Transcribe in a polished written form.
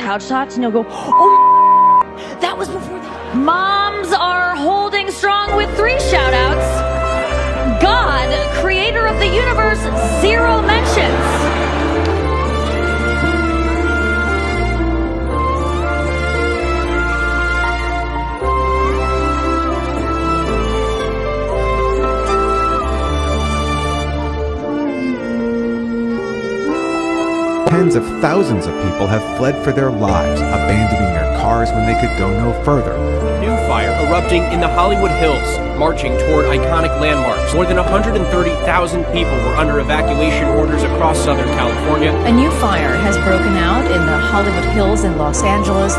couch tots, and you'll go, oh, that was before that. Moms are holding strong with 3 shout-outs. God, creator of the universe, 0 mentions. Tens of thousands of people have fled for their lives, abandoning their cars when they could go no further. New fire erupting in the Hollywood Hills, marching toward iconic landmarks. More than 130,000 people were under evacuation orders across Southern California. A new fire has broken out in the Hollywood Hills in Los Angeles.